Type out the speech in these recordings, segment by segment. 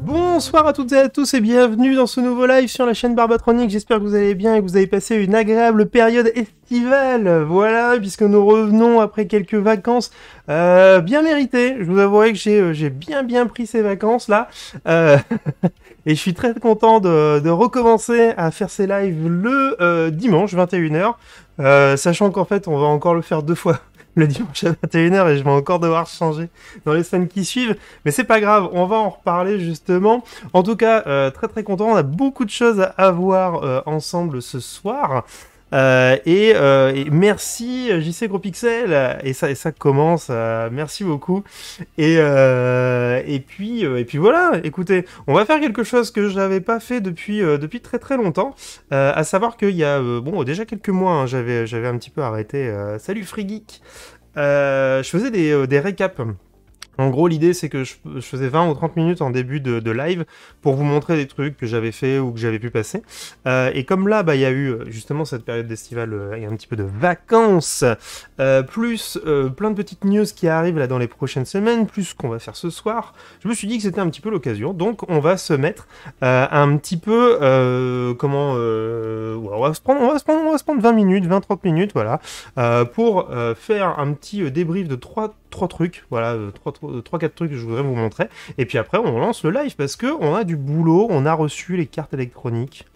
Bonsoir à toutes et à tous et bienvenue dans ce nouveau live sur la chaîne Barbatronic. J'espère que vous allez bien et que vous avez passé une agréable période estivale. Voilà, puisque nous revenons après quelques vacances bien méritées. Je vous avouerai que j'ai bien pris ces vacances là. Et je suis très content de recommencer à faire ces lives le dimanche 21h. Sachant qu'en fait on va encore le faire 2 fois. Le dimanche à 21h et je vais encore devoir changer dans les semaines qui suivent. Mais c'est pas grave, on va en reparler justement. En tout cas, très content. On a beaucoup de choses à voir ensemble ce soir. Et merci JC Gros Pixel et ça commence. Merci beaucoup. Et puis voilà. Écoutez, on va faire quelque chose que j'avais pas fait depuis très longtemps. À savoir qu'il y a déjà quelques mois, hein, j'avais un petit peu arrêté. Salut Free Geek. Je faisais des récaps. En gros, l'idée, c'est que je faisais 20 ou 30 minutes en début de live pour vous montrer des trucs que j'avais fait ou que j'avais pu passer. Et comme là, il y a eu justement cette période d'estival et un petit peu de vacances, plus plein de petites news qui arrivent là dans les prochaines semaines, plus ce qu'on va faire ce soir, je me suis dit que c'était un petit peu l'occasion. Donc, on va se mettre un petit peu... on va se prendre 20 minutes, 20-30 minutes, voilà, pour faire un petit débrief de trois trucs, voilà, 3-4 trucs que je voudrais vous montrer, et puis après on lance le live, parce que on a du boulot, on a reçu les cartes électroniques,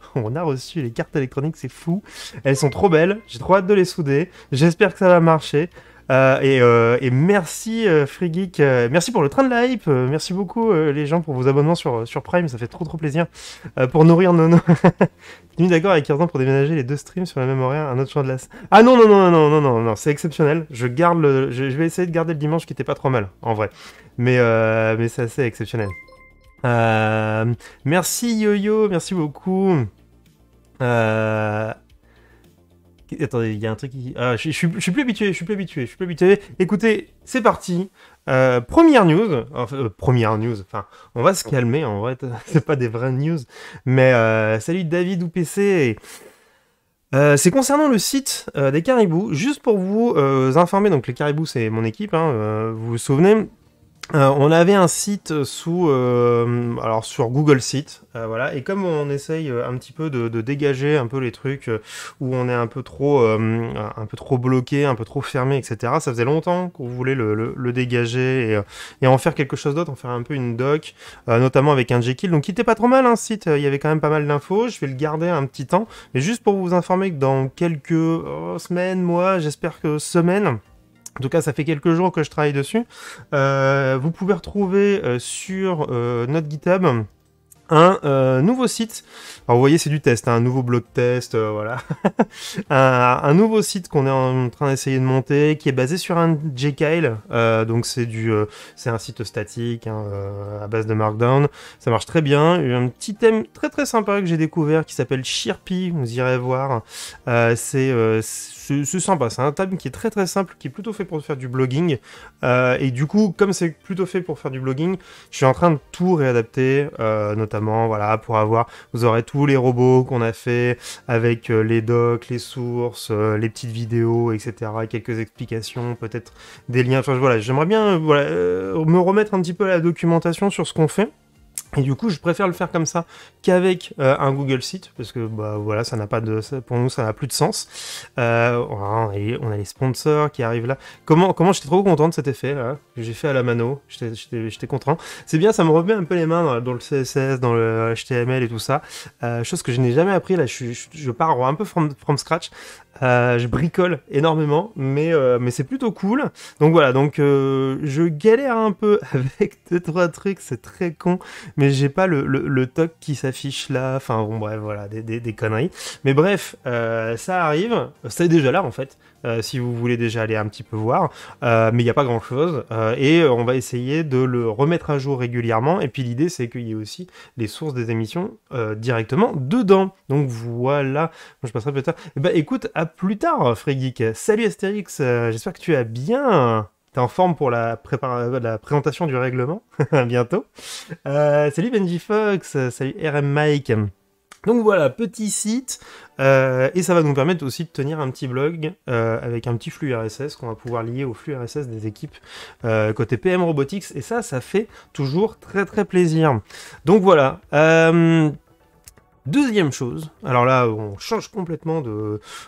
c'est fou, elles sont trop belles, j'ai trop hâte de les souder, j'espère que ça va marcher. Et merci Free Geek, merci pour le train de la hype, merci beaucoup les gens pour vos abonnements sur Prime, ça fait trop plaisir, pour nourrir Nono. Venu d'accord avec Kirzan pour déménager les 2 streams sur la même horaire, un autre champ de las. Ah non, c'est exceptionnel, je vais essayer de garder le dimanche qui était pas trop mal, en vrai, mais c'est assez exceptionnel. Merci Yo-Yo, merci beaucoup. Attendez, il y a un truc qui... je suis plus habitué. Écoutez, c'est parti. Première news, enfin, on va se calmer, en vrai, c'est pas des vraies news, mais salut David ou PC. C'est concernant le site des Caribous, juste pour vous informer, donc les Caribous c'est mon équipe, hein, vous vous souvenez. On avait un site sur Google Sites, voilà, et comme on essaye un petit peu de dégager un peu les trucs où on est un peu trop bloqué, un peu trop fermé, etc. Ça faisait longtemps qu'on voulait le dégager et en faire quelque chose d'autre, en faire un peu une doc, notamment avec un Jekyll, donc il était pas trop mal un site, il y avait quand même pas mal d'infos. Je vais le garder un petit temps, mais juste pour vous informer que dans quelques semaines, mois, j'espère que semaines. En tout cas, ça fait quelques jours que je travaille dessus. Vous pouvez retrouver sur notre GitHub un nouveau site. Alors vous voyez, c'est du test, hein, un nouveau blog test, voilà. un nouveau site qu'on est en train d'essayer de monter, qui est basé sur un Jekyll. Donc c'est un site statique, hein, à base de Markdown. Ça marche très bien. Il y a un petit thème très sympa que j'ai découvert qui s'appelle Chirpy. Vous irez voir. C'est sympa, c'est un thème qui est très simple, qui est plutôt fait pour faire du blogging, et du coup, comme c'est plutôt fait pour faire du blogging, je suis en train de tout réadapter, notamment, voilà, vous aurez tous les robots qu'on a fait, avec les docs, les sources, les petites vidéos, etc., quelques explications, peut-être des liens, enfin voilà, j'aimerais bien me remettre un petit peu à la documentation sur ce qu'on fait. Et du coup, je préfère le faire comme ça qu'avec un Google Sheet, parce que voilà, pour nous, ça n'a plus de sens. On a les sponsors qui arrivent là. Comment j'étais trop content de cet effet là que j'ai fait à la mano. J'étais content. C'est bien, ça me remet un peu les mains dans le CSS, dans le HTML et tout ça. Chose que je n'ai jamais appris là. Je pars un peu from scratch. Je bricole énormément, mais c'est plutôt cool. Donc voilà, je galère un peu avec 2-3 trucs, c'est très con, mais j'ai pas le toc qui s'affiche là. Enfin bon, bref, voilà, des conneries. Mais bref, ça arrive. C'est déjà là en fait. Si vous voulez déjà aller un petit peu voir, mais il n'y a pas grand chose, et on va essayer de le remettre à jour régulièrement, et puis l'idée c'est qu'il y ait aussi les sources des émissions directement dedans. Donc voilà, je passerai plus tard. Bah écoute, à plus tard Frégeek. Salut Astérix, j'espère que tu as bien... T'es en forme pour la présentation du règlement. À bientôt. Salut Benji Fox, salut RM Mike. Donc voilà, petit site, et ça va nous permettre aussi de tenir un petit blog avec un petit flux RSS qu'on va pouvoir lier au flux RSS des équipes côté PM Robotics, et ça fait toujours très très plaisir. Donc voilà, deuxième chose, alors là on change complètement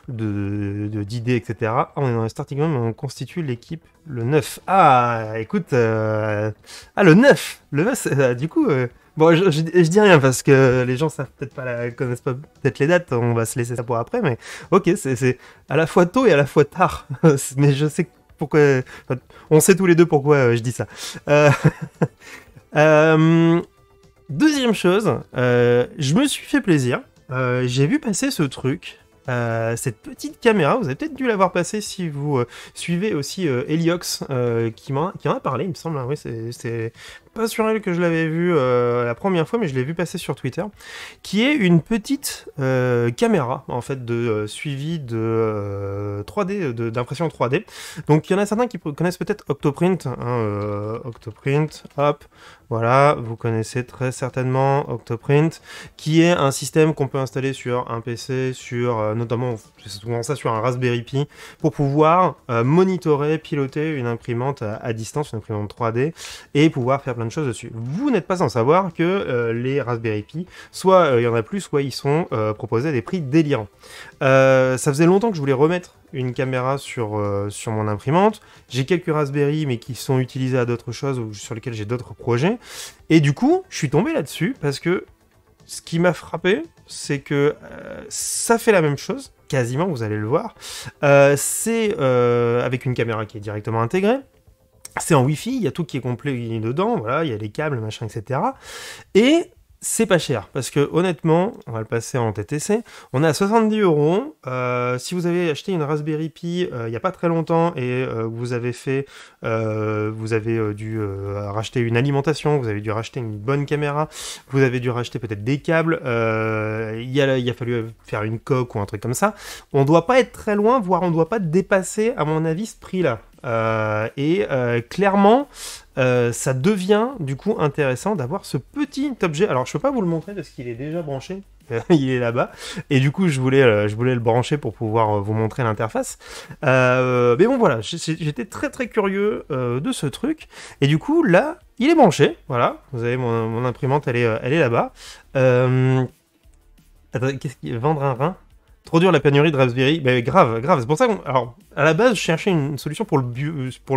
d'idée, etc. On est dans le starting room, on constitue l'équipe le 9. Ah, écoute, le 9, du coup... Bon, je dis rien parce que les gens savent peut-être pas connaissent pas peut-être les dates, on va se laisser ça pour après, mais ok, c'est à la fois tôt et à la fois tard. Mais je sais pourquoi, enfin, on sait tous les deux pourquoi je dis ça. Deuxième chose, je me suis fait plaisir, j'ai vu passer ce truc. Cette petite caméra, vous avez peut-être dû la voir passer si vous suivez aussi Heliox, qui m'en a parlé, il me semble. Hein, oui, c'est pas sur elle que je l'avais vu la première fois, mais je l'ai vu passer sur Twitter, qui est une petite caméra, en fait, de suivi de 3D, d'impression 3D. Donc il y en a certains qui connaissent peut-être Octoprint, hein, Octoprint, hop, voilà, vous connaissez très certainement Octoprint, qui est un système qu'on peut installer sur un PC, sur notamment, c'est souvent ça, sur un Raspberry Pi, pour pouvoir monitorer, piloter une imprimante à distance, une imprimante 3D, et pouvoir faire plein de choses dessus. Vous n'êtes pas sans savoir que les Raspberry Pi, soit il y en a plus, soit ils sont proposés à des prix délirants. Ça faisait longtemps que je voulais remettre une caméra sur mon imprimante. J'ai quelques Raspberry, mais qui sont utilisés à d'autres choses, ou sur lesquels j'ai d'autres projets. Et du coup, je suis tombé là-dessus, parce que ce qui m'a frappé, c'est que ça fait la même chose, quasiment, vous allez le voir. C'est avec une caméra qui est directement intégrée. C'est en Wi-Fi, il y a tout qui est complet dedans, voilà, il y a les câbles, machin, etc. Et c'est pas cher, parce que honnêtement, on va le passer en TTC, on est à 70 €. Si vous avez acheté une Raspberry Pi il y a pas très longtemps et vous avez dû racheter une alimentation, vous avez dû racheter une bonne caméra, vous avez dû racheter peut-être des câbles, il a fallu faire une coque ou un truc comme ça, on doit pas être très loin, voire on doit pas dépasser, à mon avis, ce prix-là. Clairement, ça devient du coup intéressant d'avoir ce petit objet. Alors je peux pas vous le montrer parce qu'il est déjà branché, il est là-bas, et du coup je voulais le brancher pour pouvoir vous montrer l'interface. Mais bon voilà, j'étais très très curieux de ce truc, et du coup là il est branché, voilà, vous avez mon imprimante, elle est là-bas. Attends, qu'est-ce qu'il vendre un rein? Trop dur la pénurie de Raspberry, bah, grave, c'est pour ça qu'on... Alors, à la base, je cherchais une solution pour le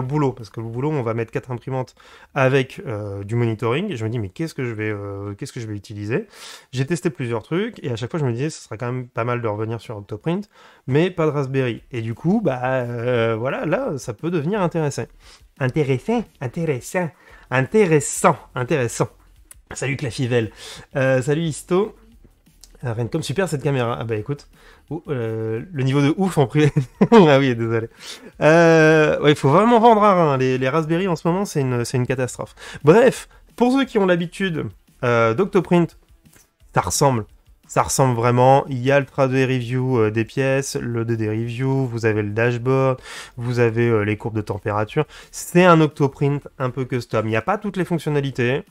boulot, parce que le boulot, on va mettre 4 imprimantes avec du monitoring, et je me dis, mais qu'est-ce que je vais utiliser? J'ai testé plusieurs trucs, et à chaque fois, je me disais, ce serait quand même pas mal de revenir sur Octoprint, mais pas de Raspberry. Et du coup, bah, voilà, là, ça peut devenir intéressant. Intéressant. Salut Clafivelle. Salut Histo. Rencom, super cette caméra. Ah bah écoute, le niveau de ouf en privé. Ah oui, désolé. Ouais, il faut vraiment vendre un rein. Les Raspberry en ce moment, c'est une catastrophe. Bref, pour ceux qui ont l'habitude d'Octoprint, ça ressemble vraiment. Il y a le 3D review des pièces, le 2D review, vous avez le dashboard, vous avez les courbes de température. C'est un Octoprint un peu custom. Il n'y a pas toutes les fonctionnalités.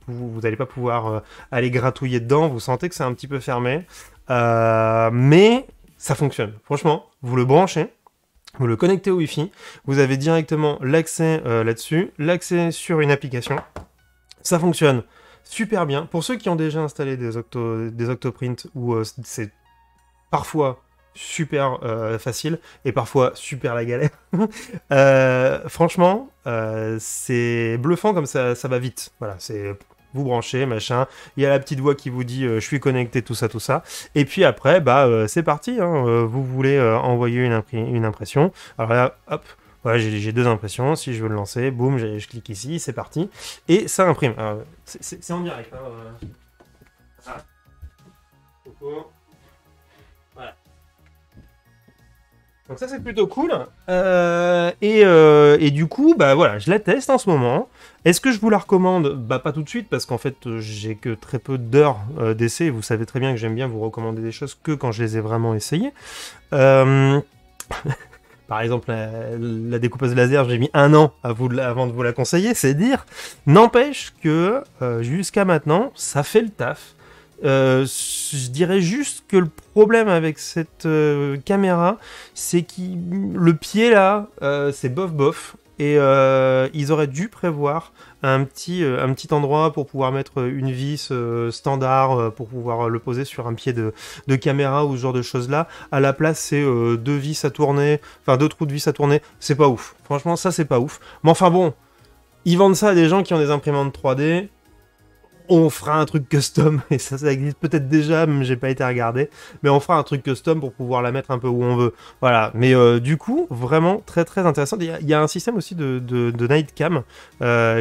Vous n'allez pas pouvoir aller gratouiller dedans. Vous sentez que c'est un petit peu fermé. Mais ça fonctionne. Franchement, vous le branchez. Vous le connectez au Wi-Fi. Vous avez directement l'accès là-dessus. L'accès sur une application. Ça fonctionne super bien. Pour ceux qui ont déjà installé des Octoprint, où c'est parfois super facile et parfois super la galère, franchement, c'est bluffant comme ça va vite. Voilà, c'est... Vous branchez, machin, il y a la petite voix qui vous dit je suis connecté, tout ça, et puis après, bah c'est parti, hein, vous voulez envoyer une impression, alors là, hop, Voilà, j'ai deux impressions. Si je veux le lancer, boum, je clique ici, c'est parti. Et ça imprime. C'est en direct. Hein, Ah. Coucou. Voilà. Donc ça, c'est plutôt cool. Et du coup, bah voilà, je la teste en ce moment. Est-ce que je vous la recommande? Bah pas tout de suite, parce qu'en fait, j'ai que très peu d'heures d'essai. Vous savez très bien que j'aime bien vous recommander des choses que quand je les ai vraiment essayées. Euh... Par exemple, la découpeuse laser, j'ai mis 1 an avant de vous la conseiller, c'est dire. N'empêche que jusqu'à maintenant, ça fait le taf. Je dirais juste que le problème avec cette caméra, c'est que le pied là, c'est bof bof. Et ils auraient dû prévoir un petit endroit pour pouvoir mettre une vis standard, pour pouvoir le poser sur un pied de caméra ou ce genre de choses là. À la place, c'est deux vis à tourner, enfin deux trous de vis à tourner. C'est pas ouf. Franchement, ça c'est pas ouf. Mais enfin bon, ils vendent ça à des gens qui ont des imprimantes 3D. On fera un truc custom, et ça existe peut-être déjà, mais j'ai pas été regarder, mais on fera un truc custom pour pouvoir la mettre un peu où on veut. Voilà, mais du coup, vraiment très très intéressant. Il y a un système aussi de night cam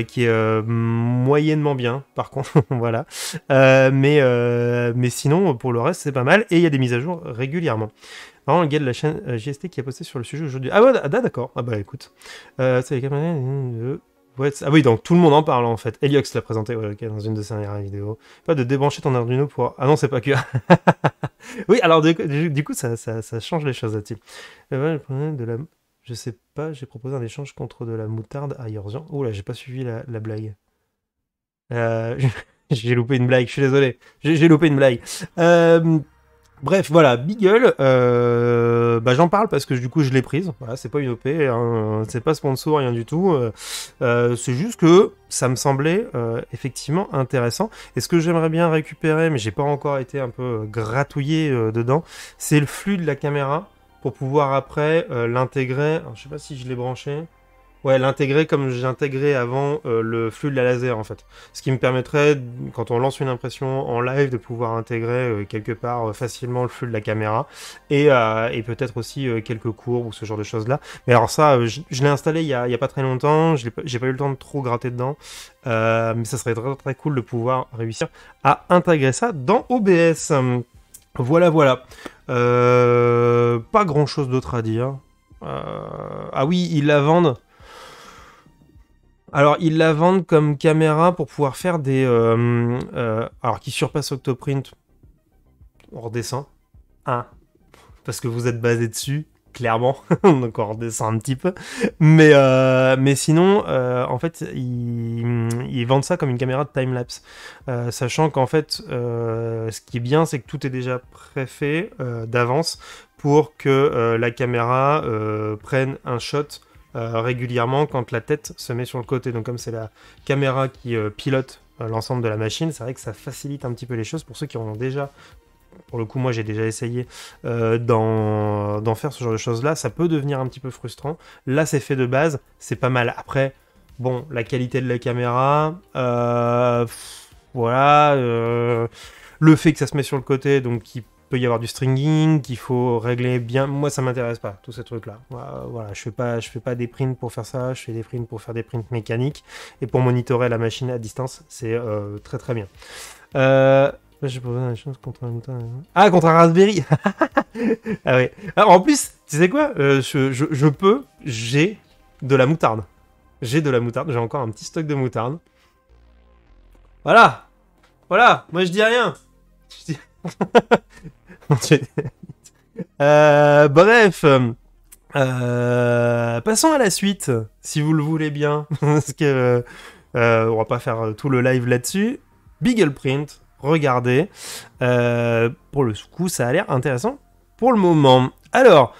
qui est moyennement bien, par contre, voilà. Mais sinon, pour le reste, c'est pas mal, et il y a des mises à jour régulièrement. Vraiment, le gars de la chaîne GST qui a posté sur le sujet aujourd'hui. Ah ouais, d'accord. Ah bah écoute. C'est les caméras... Ouais, ah oui, donc tout le monde en parle en fait. Eliox l'a présenté dans une de ses dernières vidéos. Pas de débrancher ton Arduino pour... Ah non, c'est pas que... Oui, alors du coup, ça change les choses là-dessus. Je sais pas, j'ai proposé un échange contre de la moutarde à Yorzian. Oh là, j'ai pas suivi la blague. J'ai loupé une blague, je suis désolé. J'ai loupé une blague. Bref, voilà, Beagle, bah, j'en parle parce que du coup je l'ai prise, voilà, c'est pas une OP, hein, c'est pas sponsor, rien du tout, c'est juste que ça me semblait effectivement intéressant, et ce que j'aimerais bien récupérer, mais j'ai pas encore été un peu gratouillé dedans, c'est le flux de la caméra, pour pouvoir après l'intégrer, alors, je sais pas si je l'ai branché... Ouais, l'intégrer comme j'intégrais avant le flux de la laser en fait. Ce qui me permettrait, quand on lance une impression en live, de pouvoir intégrer quelque part facilement le flux de la caméra et peut-être aussi quelques courbes ou ce genre de choses là. Mais alors ça, je l'ai installé il y a pas très longtemps, j'ai pas eu le temps de trop gratter dedans, mais ça serait très très cool de pouvoir réussir à intégrer ça dans OBS. Voilà, voilà. Pas grand chose d'autre à dire. Ah oui, ils la vendent. Alors, ils la vendent comme caméra pour pouvoir faire des... alors, qui surpasse Octoprint, on redescend. Parce que vous êtes basé dessus, clairement. Donc, on redescend un petit peu. Mais sinon, en fait, ils vendent ça comme une caméra de time-lapse. Sachant qu'en fait, ce qui est bien, c'est que tout est déjà préfait d'avance pour que la caméra prenne un shot régulièrement quand la tête se met sur le côté. Donc comme c'est la caméra qui pilote l'ensemble de la machine, c'est vrai que ça facilite un petit peu les choses pour ceux qui en ont déjà. Pour le coup, moi j'ai déjà essayé d'en faire ce genre de choses là. Ça peut devenir un petit peu frustrant. Là c'est fait de base, c'est pas mal. Après, bon, la qualité de la caméra, voilà, le fait que ça se met sur le côté, donc qui peut y avoir du stringing, qu'il faut régler bien. Moi, ça m'intéresse pas, tous ces trucs-là. Voilà, je fais pas des prints pour faire ça, je fais des prints pour faire des prints mécaniques, et pour monitorer la machine à distance, c'est très très bien. Là, j'ai posé une chose contre un moutarde. Ah, contre un Raspberry. Ah ouais. Alors, en plus, tu sais quoi, j'ai de la moutarde. J'ai de la moutarde, j'ai encore un petit stock de moutarde. Voilà. Voilà, moi je dis rien. Je dis... bref, passons à la suite, si vous le voulez bien, parce que on va pas faire tout le live là-dessus. BeaglePrint, regardez, pour le coup, ça a l'air intéressant pour le moment. Alors,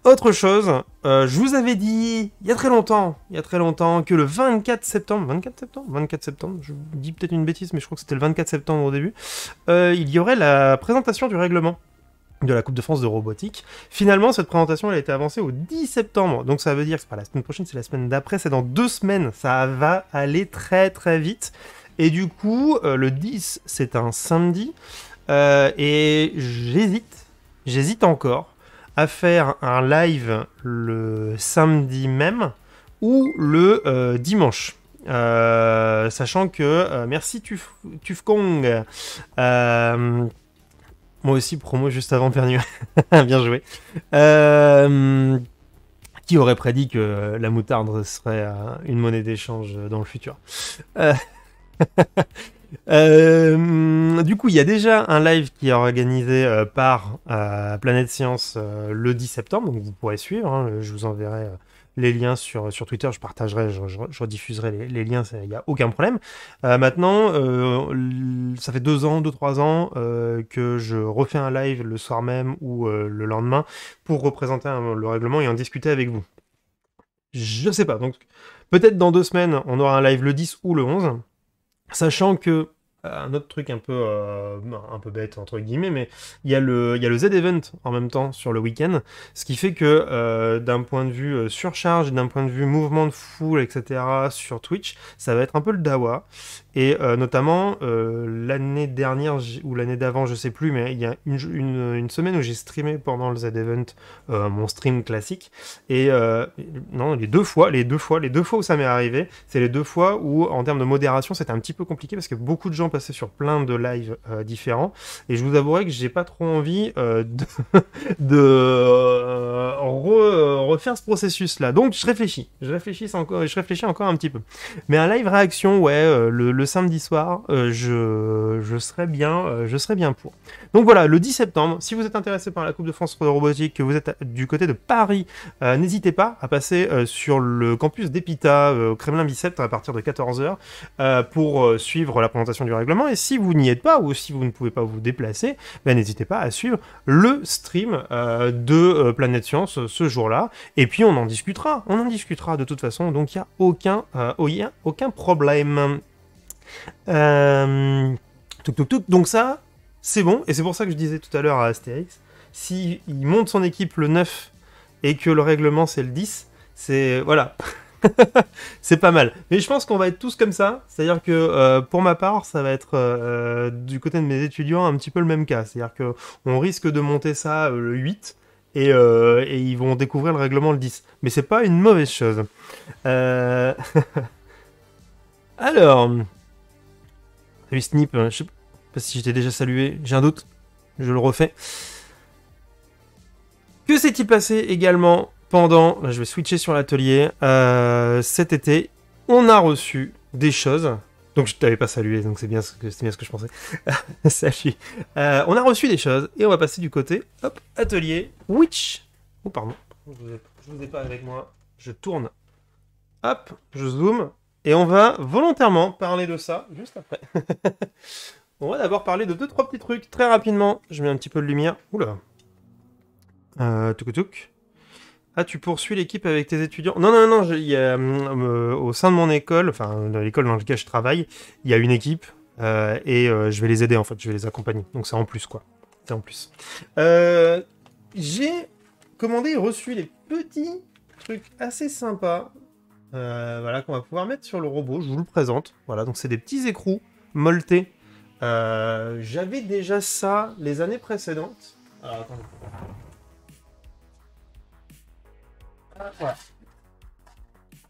autre chose, je vous avais dit il y a très longtemps que le 24 septembre, je dis peut-être une bêtise, mais je crois que c'était le 24 septembre au début, il y aurait la présentation du règlement de la Coupe de France de robotique. Finalement, cette présentation elle a été avancée au 10 septembre, donc ça veut dire que c'est pas la semaine prochaine, c'est la semaine d'après, c'est dans 2 semaines, ça va aller très très vite. Et du coup, le 10, c'est un samedi, et j'hésite encore à faire un live le samedi même ou le dimanche. Sachant que, merci Tufkong, moi aussi promo juste avant Pernu, bien joué, qui aurait prédit que la moutarde serait une monnaie d'échange dans le futur. Du coup, il y a déjà un live qui est organisé par Planète Science le 10 septembre, donc vous pourrez suivre. Hein, je vous enverrai les liens sur Twitter, je partagerai, je rediffuserai les liens, il n'y a aucun problème. Maintenant, ça fait 2-3 ans que je refais un live le soir même ou le lendemain pour représenter le règlement et en discuter avec vous. Je sais pas, donc peut-être dans 2 semaines, on aura un live le 10 ou le 11. Sachant que, un autre truc un peu bête, entre guillemets, mais il y a le Z-Event en même temps sur le week-end, ce qui fait que d'un point de vue surcharge, d'un point de vue mouvement de foule, etc., sur Twitch, ça va être un peu le dawa. Et notamment, l'année dernière ou l'année d'avant, je sais plus, mais il y a une semaine où j'ai streamé pendant le Z-Event mon stream classique. Et non, les deux fois où ça m'est arrivé, c'est les 2 fois où, en termes de modération, c'était un petit peu compliqué parce que beaucoup de gens passaient sur plein de lives différents. Et je vous avouerai que j'ai pas trop envie refaire ce processus-là. Donc je réfléchis encore un petit peu. Mais un live réaction, ouais, le samedi soir, je serais bien pour. Donc voilà, le 10 septembre, si vous êtes intéressé par la Coupe de France de robotique, que vous êtes du côté de Paris, n'hésitez pas à passer sur le campus d'Epita au Kremlin Bicêtre à partir de 14h pour suivre la présentation du règlement. Et si vous n'y êtes pas ou si vous ne pouvez pas vous déplacer, ben, n'hésitez pas à suivre le stream de Planète Science ce jour-là. Et puis on en discutera de toute façon, donc il n'y a aucun problème. Donc ça, c'est bon, et c'est pour ça que je disais tout à l'heure à Astérix, s'il monte son équipe le 9 et que le règlement c'est le 10, c'est... voilà. C'est pas mal. Mais je pense qu'on va être tous comme ça, c'est-à-dire que pour ma part, ça va être du côté de mes étudiants un petit peu le même cas, c'est-à-dire qu'on risque de monter ça le 8, et ils vont découvrir le règlement le 10. Mais c'est pas une mauvaise chose. Alors... Salut Snip, je sais pas si j'étais déjà salué, j'ai un doute, je le refais. Que s'est-il passé également pendant, là je vais switcher sur l'atelier, cet été, on a reçu des choses, donc je t'avais pas salué, donc c'est bien ce que je pensais. Salut. On a reçu des choses, et on va passer du côté, hop, atelier, Witch. Oh pardon, je vous ai pas avec moi, je tourne, hop, je zoome. Et on va volontairement parler de ça juste après. On va d'abord parler de 2-3 petits trucs très rapidement. Je mets un petit peu de lumière. Oula. Touc. Ah, tu poursuis l'équipe avec tes étudiants? Non, il y a, au sein de mon école, enfin, dans l'école dans laquelle je travaille, il y a une équipe et je vais les aider en fait, je vais les accompagner. Donc c'est en plus quoi. C'est en plus. J'ai commandé et reçu les petits trucs assez sympas. Voilà, qu'on va pouvoir mettre sur le robot, je vous le présente. Voilà, donc c'est des petits écrous molletés. J'avais déjà ça les années précédentes. Alors, attendez. Voilà.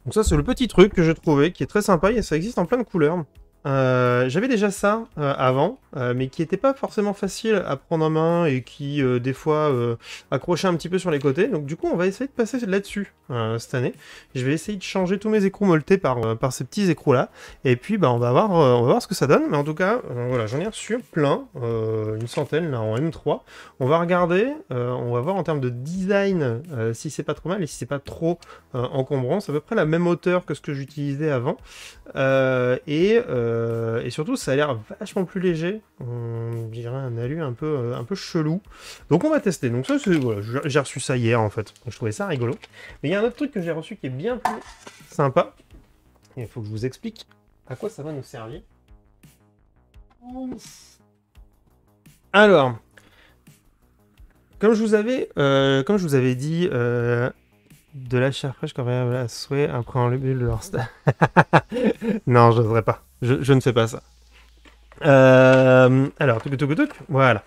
Donc ça, c'est le petit truc que j'ai trouvé, qui est très sympa, et ça existe en plein de couleurs. J'avais déjà ça avant, mais qui n'était pas forcément facile à prendre en main et qui des fois accrochait un petit peu sur les côtés. Donc du coup on va essayer de passer là-dessus cette année. Je vais essayer de changer tous mes écrous molletés par ces petits écrous là. Et puis bah, on va voir ce que ça donne. Mais en tout cas voilà, j'en ai reçu plein, une centaine là en M3. On va regarder, on va voir en termes de design si c'est pas trop mal et si c'est pas trop encombrant. C'est à peu près la même hauteur que ce que j'utilisais avant. Et surtout ça a l'air vachement plus léger, on dirait un alu un peu chelou, donc on va tester. Donc ça c'est, voilà, j'ai reçu ça hier en fait, donc je trouvais ça rigolo. Mais il y a un autre truc que j'ai reçu qui est bien plus sympa, et il faut que je vous explique à quoi ça va nous servir. Alors, comme je vous avais dit, de la chair fraîche quand même à souhait, après en le leur stade. Non, je n'oserais pas. Je ne fais pas ça. Alors, voilà.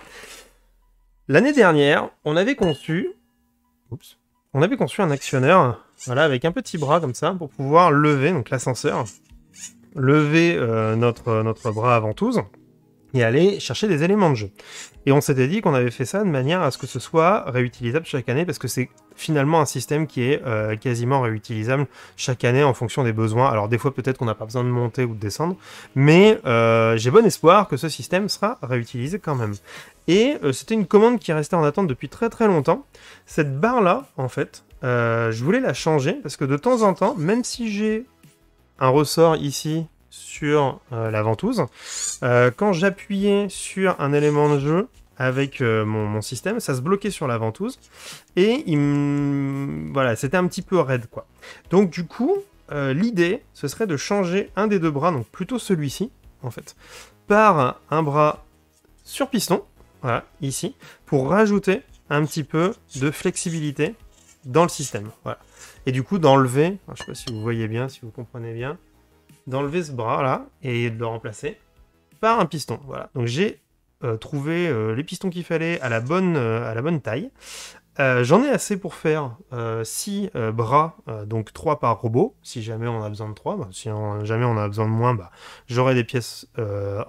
L'année dernière, on avait conçu Oups. On avait conçu un actionneur, voilà, avec un petit bras comme ça, pour pouvoir lever, donc l'ascenseur, lever notre bras à ventouse, et aller chercher des éléments de jeu. Et on s'était dit qu'on avait fait ça de manière à ce que ce soit réutilisable chaque année, parce que c'est finalement un système qui est quasiment réutilisable chaque année en fonction des besoins. Alors des fois peut-être qu'on n'a pas besoin de monter ou de descendre, mais j'ai bon espoir que ce système sera réutilisé quand même. Et c'était une commande qui restait en attente depuis très très longtemps. Cette barre-là, en fait, je voulais la changer, parce que de temps en temps, même si j'ai un ressort ici sur la ventouse, quand j'appuyais sur un élément de jeu avec mon système, ça se bloquait sur la ventouse et voilà, c'était un petit peu raide quoi. Donc du coup, l'idée ce serait de changer un des deux bras, donc plutôt celui-ci en fait, par un bras sur piston, voilà, ici, pour rajouter un petit peu de flexibilité dans le système, voilà. Et du coup d'enlever, je sais pas si vous voyez bien, si vous comprenez bien, d'enlever ce bras là et de le remplacer par un piston. Voilà. Donc j'ai trouvé les pistons qu'il fallait à la bonne taille. J'en ai assez pour faire 6 bras, donc 3 par robot, si jamais on a besoin de 3. Bah, si jamais on a besoin de moins, bah, j'aurai des pièces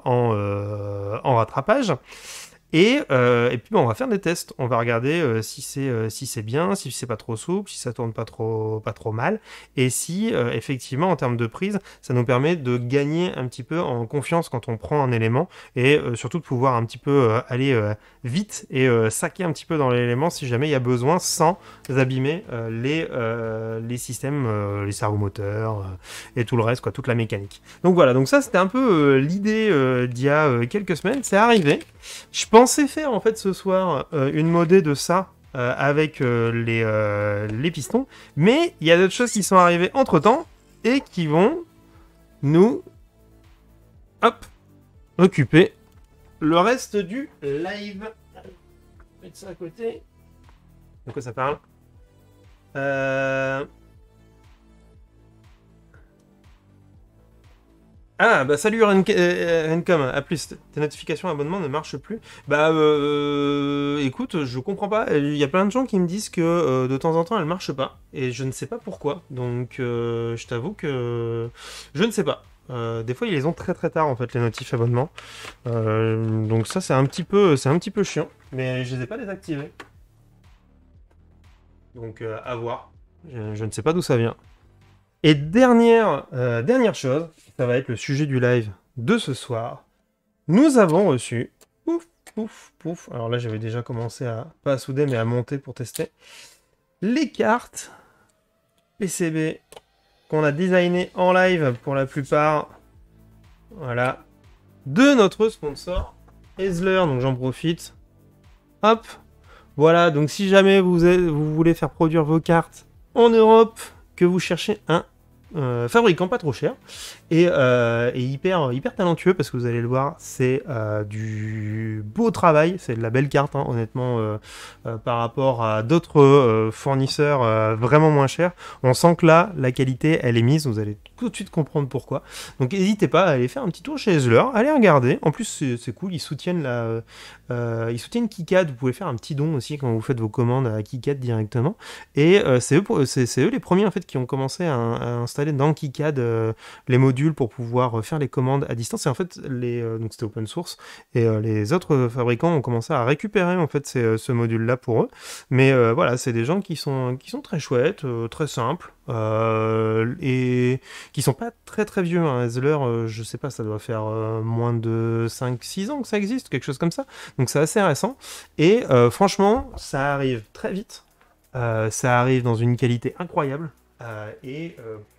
en rattrapage. Et puis bah, on va faire des tests, on va regarder si c'est bien, si c'est pas trop souple, si ça tourne pas trop mal, et si effectivement en termes de prise, ça nous permet de gagner un petit peu en confiance quand on prend un élément, et surtout de pouvoir un petit peu aller vite et saquer un petit peu dans l'élément si jamais il y a besoin, sans abîmer les systèmes, les servomoteurs et tout le reste, quoi, toute la mécanique. Donc voilà, donc ça c'était un peu l'idée d'il y a quelques semaines, c'est arrivé. Je pensais faire en fait ce soir une modée de ça avec les pistons, mais il y a d'autres choses qui sont arrivées entre temps et qui vont nous occuper le reste du live. Je vais mettre ça à côté. De quoi ça parle? Ah, bah salut Rencom, à plus, tes notifications abonnement ne marchent plus. Bah écoute, je comprends pas, il y a plein de gens qui me disent que de temps en temps elles marchent pas, et je ne sais pas pourquoi, donc je t'avoue que je ne sais pas. Des fois ils les ont très très tard en fait les notifs abonnement, donc ça c'est un petit peu chiant, mais je les ai pas désactivés. Donc à voir, je ne sais pas d'où ça vient. Et dernière chose, ça va être le sujet du live de ce soir. Nous avons reçu, pouf, alors là j'avais déjà commencé pas à souder, mais à monter pour tester, les cartes PCB qu'on a designées en live pour la plupart, voilà, de notre sponsor Ezler, donc j'en profite. Hop, voilà, donc si jamais vous voulez faire produire vos cartes en Europe, que vous cherchez un fabricant pas trop cher et hyper talentueux, parce que vous allez le voir, c'est du beau travail, c'est de la belle carte, hein, honnêtement, par rapport à d'autres fournisseurs vraiment moins chers. On sent que là, la qualité, elle est mise, vous allez tout de suite comprendre pourquoi. Donc n'hésitez pas à aller faire un petit tour chez Ezler, allez regarder. En plus, c'est cool, ils soutiennent KiCad, vous pouvez faire un petit don aussi quand vous faites vos commandes à KiCad directement. Et c'est eux les premiers en fait qui ont commencé à installer dans KiCad les modules pour pouvoir faire les commandes à distance. Et en fait, donc c'était open source, et les autres fabricants ont commencé à récupérer en fait ce module-là pour eux. Mais voilà, c'est des gens qui sont très chouettes, très simples, et qui sont pas très très vieux. Hein. Ezler, je sais pas, ça doit faire moins de 5-6 ans que ça existe, quelque chose comme ça. Donc c'est assez récent. Et franchement, ça arrive très vite. Ça arrive dans une qualité incroyable. Et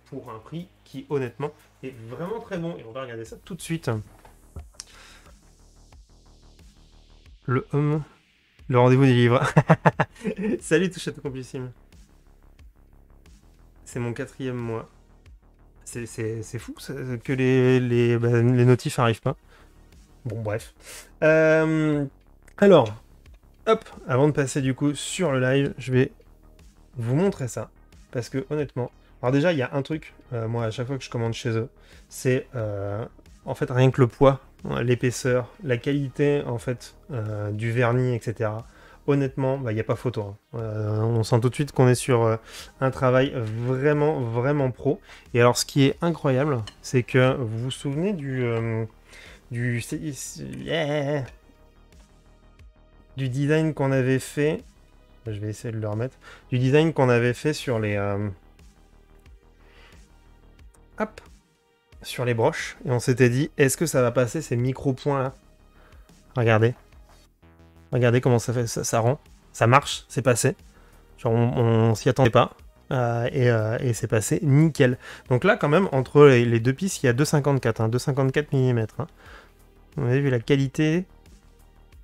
pour un prix qui honnêtement est vraiment très bon. Et on va regarder ça tout de suite. Le rendez-vous du livre. Salut Touche à tout complissime. C'est mon 4e mois. C'est fou que les notifs arrivent pas. Bon bref. Alors, hop, avant de passer du coup sur le live, je vais vous montrer ça. Parce que honnêtement, alors déjà il y a un truc, moi à chaque fois que je commande chez eux, c'est en fait rien que le poids, l'épaisseur, la qualité en fait du vernis, etc. honnêtement, bah, il n'y a pas photo. Hein. On sent tout de suite qu'on est sur un travail vraiment, vraiment pro. Et alors, ce qui est incroyable, c'est que vous vous souvenez yeah, du design qu'on avait fait. Je vais essayer de le remettre. Du design qu'on avait fait sur les... hop, sur les broches. Et on s'était dit, est-ce que ça va passer ces micro-points là? Regardez. Regardez comment ça fait, ça rend. Ça marche, c'est passé. Genre on s'y attendait pas. Et c'est passé nickel. Donc là, quand même, entre les deux pistes, il y a 2,54. Hein, 2,54 mm. Hein. Vous avez vu la qualité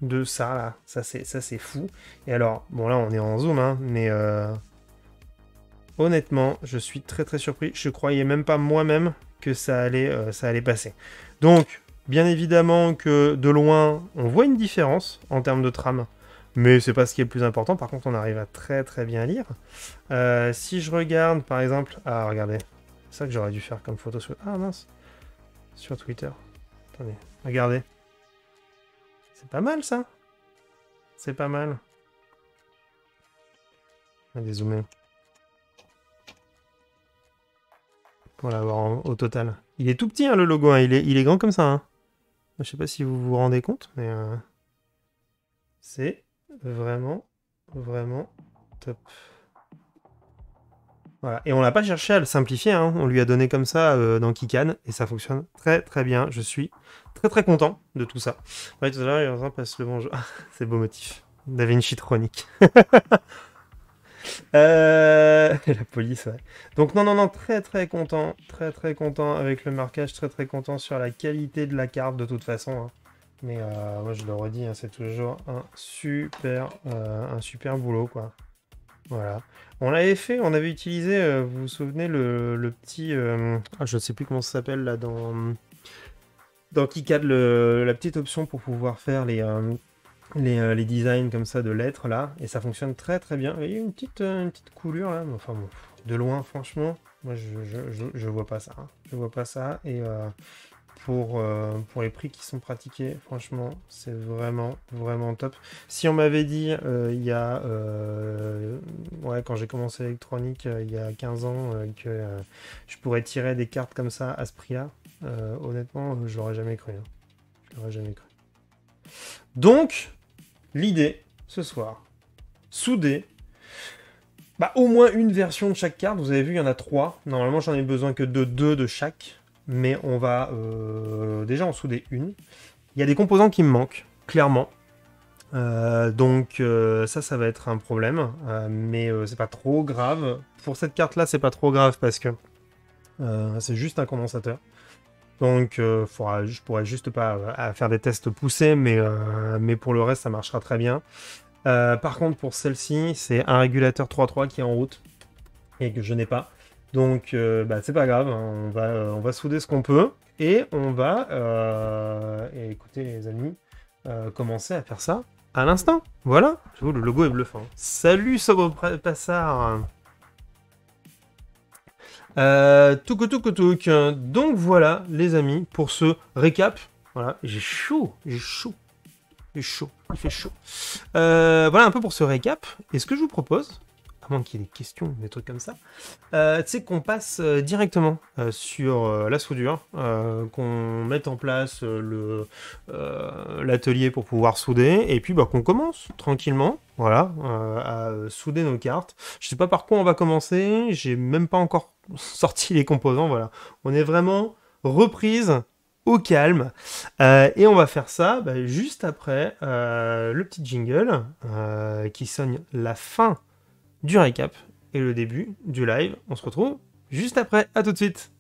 de ça, là. Ça, c'est fou. Et alors, bon, là, on est en zoom, hein, mais honnêtement, je suis très, très surpris. Je croyais même pas moi-même que ça allait passer. Donc, bien évidemment que de loin, on voit une différence en termes de trame. Mais c'est pas ce qui est le plus important. Par contre, on arrive à très très bien lire. Si je regarde, par exemple... Ah, regardez. C'est ça que j'aurais dû faire comme photo sur... Ah, mince. Sur Twitter. Attendez. Regardez. C'est pas mal, ça. C'est pas mal. On va dézoomer. Pour l'avoir au total. Il est tout petit, hein, le logo. Hein. Il est grand comme ça. Hein. Je sais pas si vous vous rendez compte, mais... c'est... vraiment, vraiment top. Voilà. Et on l'a pas cherché à le simplifier, hein. On lui a donné comme ça dans Kikan, et ça fonctionne très très bien. Je suis très très content de tout ça. Ouais, tout à l'heure, il passe le bonjour. C'est beau motif. Da Vinci Tronic. La police, ouais. Donc non, très très content avec le marquage, très très content sur la qualité de la carte de toute façon. Hein. Mais moi je le redis, hein, c'est toujours un super boulot quoi. Voilà. On l'avait fait, on avait utilisé, vous vous souvenez le petit, je ne sais plus comment ça s'appelle là dans KiCad, la petite option pour pouvoir faire les designs comme ça de lettres là, et ça fonctionne très très bien. Il y a une petite coulure là, mais enfin bon, de loin franchement, moi je vois pas ça. Hein. Je vois pas ça et pour les prix qui sont pratiqués, franchement, c'est vraiment, vraiment top. Si on m'avait dit, il y a... ouais, quand j'ai commencé l'électronique, il y a 15 ans, que je pourrais tirer des cartes comme ça, à ce prix-là, honnêtement, je l'aurais jamais cru. Hein. Je l'aurais jamais cru. Donc, l'idée, ce soir, souder... Bah, au moins une version de chaque carte. Vous avez vu, il y en a 3. Normalement, j'en ai besoin que de 2 de chaque. Mais on va déjà en souder une. Il y a des composants qui me manquent, clairement. Donc ça va être un problème. Mais c'est pas trop grave. Pour cette carte-là, c'est pas trop grave parce que c'est juste un condensateur. Donc je pourrais juste pas faire des tests poussés, mais pour le reste, ça marchera très bien. Par contre, pour celle-ci, c'est un régulateur 3.3 qui est en route et que je n'ai pas. Donc, c'est pas grave, hein, on va souder ce qu'on peut et on va, et écoutez les amis, commencer à faire ça à l'instant. Voilà, je vous, le logo est bluffant. Salut Sobre Passard. Touc. Donc voilà les amis, pour ce récap. Voilà, j'ai chaud. Il fait chaud. Voilà un peu pour ce récap. Et ce que je vous propose, à moins qu'il y ait des questions, des trucs comme ça, c'est qu'on passe directement sur la soudure, qu'on mette en place l'atelier pour pouvoir souder, et puis qu'on commence tranquillement, voilà, à souder nos cartes. Je sais pas par quoi on va commencer, j'ai même pas encore sorti les composants, voilà. On est vraiment reprise au calme, et on va faire ça juste après le petit jingle qui sonne la fin du récap et le début du live. On se retrouve juste après. À tout de suite.